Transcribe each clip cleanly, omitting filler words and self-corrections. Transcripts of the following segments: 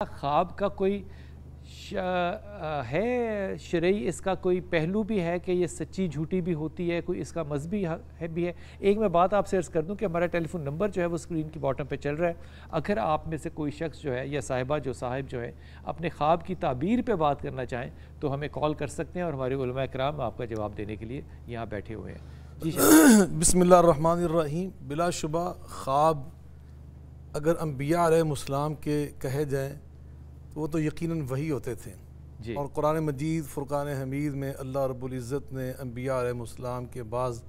خواب کا کوئی ہے شرعی اس کا کوئی پہلو بھی ہے کہ یہ سچی جھوٹی بھی ہوتی ہے، کوئی اس کا مذہبی بھی ہے؟ ایک میں بات آپ سے عرض کر دوں کہ ہمارا ٹیلی فون نمبر جو ہے وہ اسکرین کی باٹم پہ چل رہا ہے. اگر آپ میں سے کوئی شخص جو ہے یا صاحب جو ہے اپنے خواب کی تعبیر پہ بات کرنا چاہیں تو ہمیں کال کر سکتے ہیں اور ہمارے علماء کرام آپ کا جواب دینے کے لیے یہاں بیٹھے ہوئے ہیں. جی بسم اللہ الرحمن الرحیم. بلا شبہ خواب اگر انبیاء علیہ السلام کے کہے جائیں تو وہ تو یقیناً وحی ہوتے تھے. اور قرآن مجید فرقان حمید میں اللہ رب العزت نے انبیاء علیہ السلام کے بعض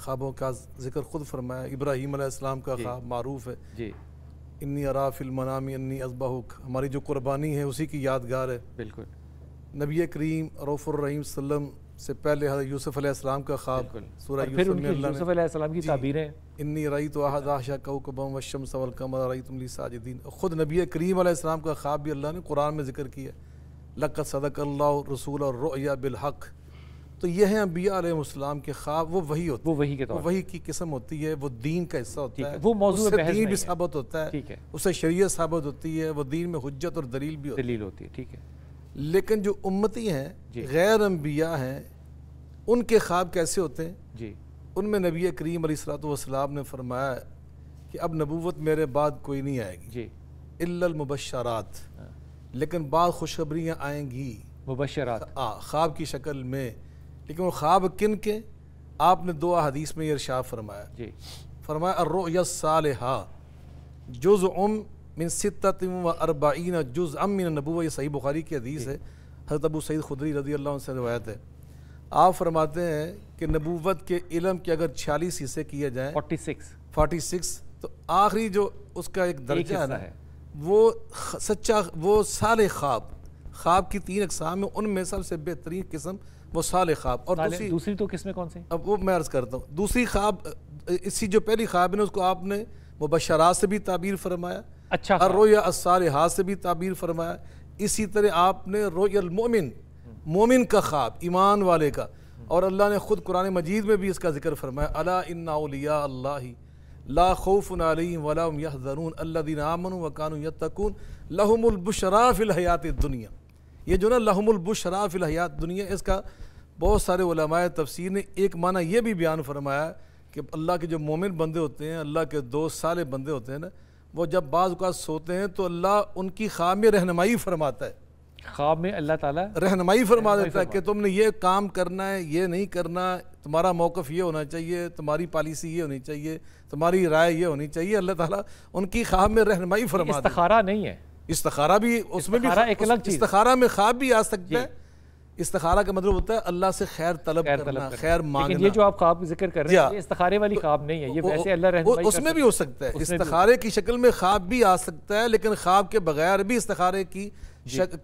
خوابوں کا ذکر خود فرمایا. ابراہیم علیہ السلام کا خواب معروف ہے، انی ارا فی المنام انی اذبحک، ہماری جو قربانی ہے اسی کی یادگار ہے. بالکل. نبی کریم رؤوف الرحیم صلی اللہ علیہ وسلم سے پہلے حضرت یوسف علیہ السلام کا خواب سورہ یوسف میں اللہ نے یوسف علیہ السلام کی تعبیریں انی رأیت احد عشر کوکبا والشمس والقمر رأیتم لی ساجدین. خود نبی کریم علیہ السلام کا خواب بھی اللہ نے قرآن میں ذکر کیا. لقد صدق اللہ رسول الرؤیا بالحق. تو یہ ہیں انبیاء علیہ السلام کے خواب. وہ وحی ہوتے ہیں، وہ وحی کے طور وحی کی قسم ہوتی ہے، وہ دین کا حصہ ہوتا ہے، وہ موضوع اس سے بحث دین بھی نہیں ثابت ہوتا ہے، ہے، اس سے شریعت ثابت ہوتی ہے، وہ دین میں حجت اور دلیل بھی ہوتی ہے. ٹھیک ہے. لیکن جو امتی ہیں غیر انبیاء ہیں ان کے خواب کیسے ہوتے ہیں؟ جی ان میں نبی کریم علیہ الصلوۃ والسلام نے فرمایا کہ اب نبوت میرے بعد کوئی نہیں آئے گی جی الا المبشرات، لیکن بعض خوشخبریاں آئیں گی مبشرات خواب کی شکل میں. لیکن وہ خواب کن کے؟ آپ نے دو احادیث میں یہ ارشاد فرمایا. فرمایا الرؤیا الصالحہ جزء من 46 جزءا من النبوہ. یہ صحیح بخاری کی حدیث ہے، حضرت ابو سعید خدری رضی اللہ عنہ سے روایت ہے. آپ فرماتے ہیں کہ نبوت کے علم کے اگر 46 حصے کیے جائیں 46 تو آخری جو اس کا ایک درجہ ہے نا وہ سچا، وہ صالح خواب. خواب کی 3 اقسام ہیں، ان میں سب سے بہترین قسم وہ صالح خواب. اور دوسری تو قسمیں کون سی؟ اب وہ میں عرض کرتا ہوں. دوسری خواب، اسی جو پہلی خواب ہے نا اس کو آپ نے مبشرات سے بھی تعبیر فرمایا، اچھا الرؤیا الصالحات سے بھی تعبیر فرمایا. اسی طرح آپ نے رؤیا المؤمن، مومن کا خواب، ایمان والے کا. اور اللہ نے خود قرآن مجید میں بھی اس کا ذکر فرمایا الا ان اولیاء اللہ لا خوف علیہم ولا هم يحزنون الذین آمنوا وکانوا یتقون لهم البشریٰ فی الحیات الدنیا. یہ جو نا لهم البشریٰ فی الحیات الدنیا، اس کا بہت سارے علماء تفسیر نے ایک معنی یہ بھی بیان فرمایا کہ اللہ کے جو مومن بندے ہوتے ہیں، اللہ کے دوست صالح بندے ہوتے ہیں نا، وہ جب بعض اوقات سوتے ہیں تو اللہ ان کی خواب میں رہنمائی فرماتا ہے. خواب میں اللہ تعالیٰ رہنمائی فرما دیتا ہے کہ تم نے یہ کام کرنا ہے، یہ نہیں کرنا، تمہارا موقف یہ ہونا چاہیے، تمہاری پالیسی یہ ہونی چاہیے، تمہاری رائے یہ ہونی چاہیے. اللہ تعالیٰ ان کی خواب میں رہنمائی فرما دیتا ہے. استخارہ نہیں ہے، استخارہ بھی اس میں بھی استخارہ میں خواب بھی آ سکتا ہے. استخارہ کا مطلب ہوتا ہے اللہ سے خیر طلب کرنا، خیر مانگنا. لیکن یہ جو آپ خواب ذکر کر رہے ہیں یہ استخارے والی خواب نہیں ہے، یہ ویسے اللہ رہنمائی اس میں بھی ہو سکتا ہے. استخارے کی شکل میں خواب بھی آ سکتا ہے، لیکن خواب کے بغیر بھی استخارے کی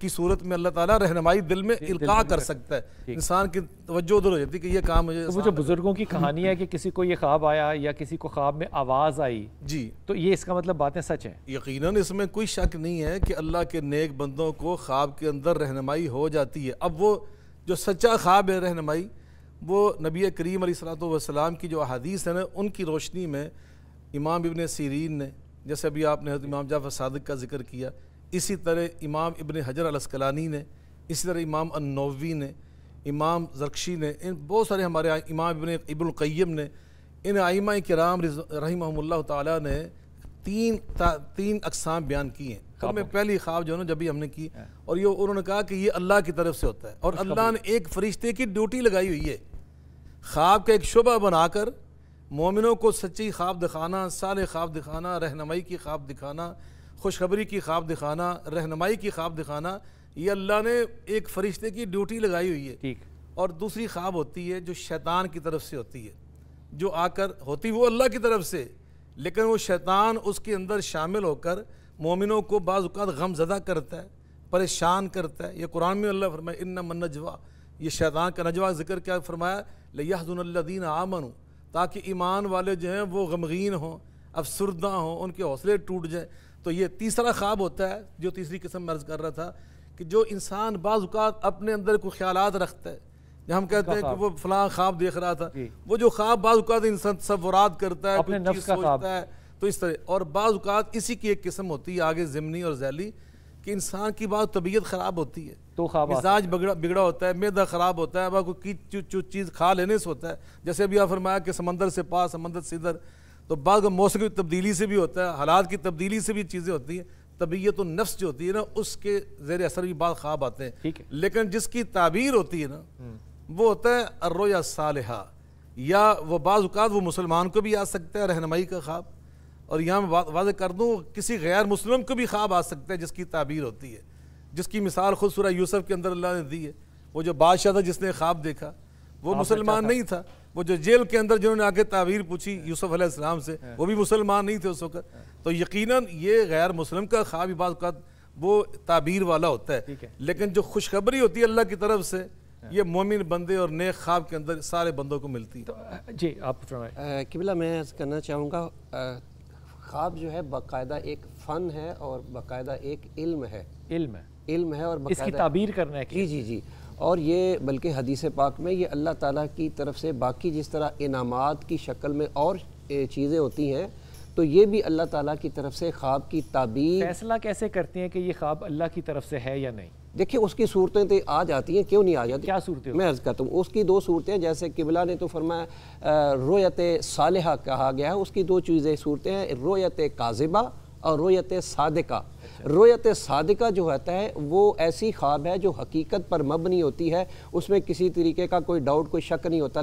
صورت میں اللہ تعالیٰ رہنمائی دل میں القاء کر سکتا ہے. انسان کی توجہ ادھر ہو جاتی ہے کہ یہ کام مجھے. وہ جو بزرگوں کی کہانی ہے کہ کسی کو یہ خواب آیا یا کسی کو خواب میں آواز آئی، جی تو یہ اس کا مطلب باتیں سچ ہیں. یقیناً اس میں کوئی شک نہیں ہے کہ اللہ کے نیک بندوں کو خواب کے اندر رہنمائی ہو جاتی ہے. اب وہ جو سچا خواب ہے رہنمائی، وہ نبی کریم علیہ الصلوۃ والسلام کی جو احادیث ہیں نا ان کی روشنی میں امام ابن سیرین نے، جیسے ابھی آپ نے حضرت امام جعفر صادق کا ذکر کیا، اسی طرح امام ابن حجر العسقلانی نے، اسی طرح امام النووی نے، امام زرکشی نے، ان بہت سارے ہمارے امام ابن القیم نے، ان ائمہ کرام رحمہم اللہ تعالیٰ نے تین اقسام بیان کی ہیں. ان میں پہلی خواب جو ہے نا جب بھی ہم نے کی، اور یہ انہوں نے کہا کہ یہ اللہ کی طرف سے ہوتا ہے اور اللہ نے ایک فرشتے کی ڈیوٹی لگائی ہوئی ہے خواب کا ایک شعبہ بنا کر مومنوں کو سچی خواب دکھانا، صالح خواب دکھانا، رہنمائی کی خواب دکھانا، خوشخبری کی خواب دکھانا، رہنمائی کی خواب دکھانا. یہ اللہ نے ایک فرشتے کی ڈیوٹی لگائی ہوئی ہے. اور دوسری خواب ہوتی ہے جو شیطان کی طرف سے ہوتی ہے، جو آ کر ہوتی وہ اللہ کی طرف سے، لیکن وہ شیطان اس کے اندر شامل ہو کر مومنوں کو بعض اوقات غم زدہ کرتا ہے، پریشان کرتا ہے. یہ قرآن میں اللہ فرمایا انما النجویٰ، یہ شیطان کا نجوہ ذکر کیا فرمایا لیحزن الذین آمنوا، تاکہ ایمان والے جو ہیں وہ غمگین ہوں، افسردہ ہوں، ان کے حوصلے ٹوٹ جائیں. تو یہ تیسرا خواب ہوتا ہے جو تیسری قسم میں عرض کر رہا تھا کہ جو انسان بعض اوقات اپنے اندر کوئی خیالات رکھتا ہے، ہم کہتے ہیں کہ وہ فلاں خواب دیکھ رہا تھا، وہ جو خواب بعض اوقات انسان تصورات کرتا ہے، اپنے نفس کا خواب ہے، تو اس طرح. اور بعض اوقات اسی کی ایک قسم ہوتی ہے آگے ضمنی اور ذیلی کہ انسان کی بعض طبیعت خراب ہوتی ہے، تو خواب مزاج بگڑا ہوتا ہے، معدہ خراب ہوتا ہے، اب کوئی چیز کھا لینے سے ہوتا ہے، جیسے ابھی آپ فرمایا کہ سمندر سے پار سمندر سے ادھر، تو بعض موسم کی تبدیلی سے بھی ہوتا ہے، حالات کی تبدیلی سے بھی چیزیں ہوتی ہیں، طبیعت و نفس جو ہوتی ہے نا اس کے زیر اثر بھی بعض خواب آتے ہیں، لیکن جس کی تعبیر ہوتی ہے نا وہ ہوتا ہے الرؤیا الصالحہ، یا وہ بعض اوقات وہ مسلمان کو بھی آ سکتا ہے رہنمائی کا خواب، اور یہاں میں واضح کر دوں کسی غیر مسلم کو بھی خواب آ سکتا ہے جس کی تعبیر ہوتی ہے، جس کی مثال خود سورہ یوسف کے اندر اللہ نے دی ہے۔ وہ جو بادشاہ تھا جس نے خواب دیکھا وہ مسلمان نہیں تھا، وہ جو جیل کے اندر جنہوں نے آگے تعبیر پوچھی یوسف علیہ السلام سے وہ بھی مسلمان نہیں تھے اس وقت، تو یقیناً یہ غیر مسلم کا خواب بھی بعض اوقات وہ تعبیر والا ہوتا ہے، لیکن جو خوشخبری ہوتی ہے اللہ کی طرف سے یہ مومن بندے اور نیک خواب کے اندر سارے بندوں کو ملتی ہے۔ جی آپ فرمائیں۔ قبلہ میں عرض کرنا چاہوں گا خواب جو ہے باقاعدہ ایک فن ہے اور باقاعدہ ایک علم ہے، علم ہے اور اس کی تعبیر کرنا ہے۔ جی اور یہ بلکہ حدیث پاک میں یہ اللہ تعالیٰ کی طرف سے باقی جس طرح انعامات کی شکل میں اور چیزیں ہوتی ہیں تو یہ بھی اللہ تعالیٰ کی طرف سے خواب کی تعبیر۔ فیصلہ کیسے کرتے ہیں کہ یہ خواب اللہ کی طرف سے ہے یا نہیں؟ دیکھیں اس کی صورتیں تو آ جاتی ہیں، کیوں نہیں آ جاتی؟ کیا صورتیں؟ میں عرض کرتا ہوں اس کی دو صورتیں، جیسے قبلہ نے تو فرمایا رؤیت صالحہ کہا گیا ہے، اس کی دو چیزیں صورتیں ہیں، رؤیت کاذبہ اور رؤیت صادقہ۔ رؤیت صادقہ جو ہوتا ہے وہ ایسی خواب ہے جو حقیقت پر مبنی ہوتی ہے، اس میں کسی طریقے کا کوئی ڈاؤٹ کوئی شک نہیں ہوتا۔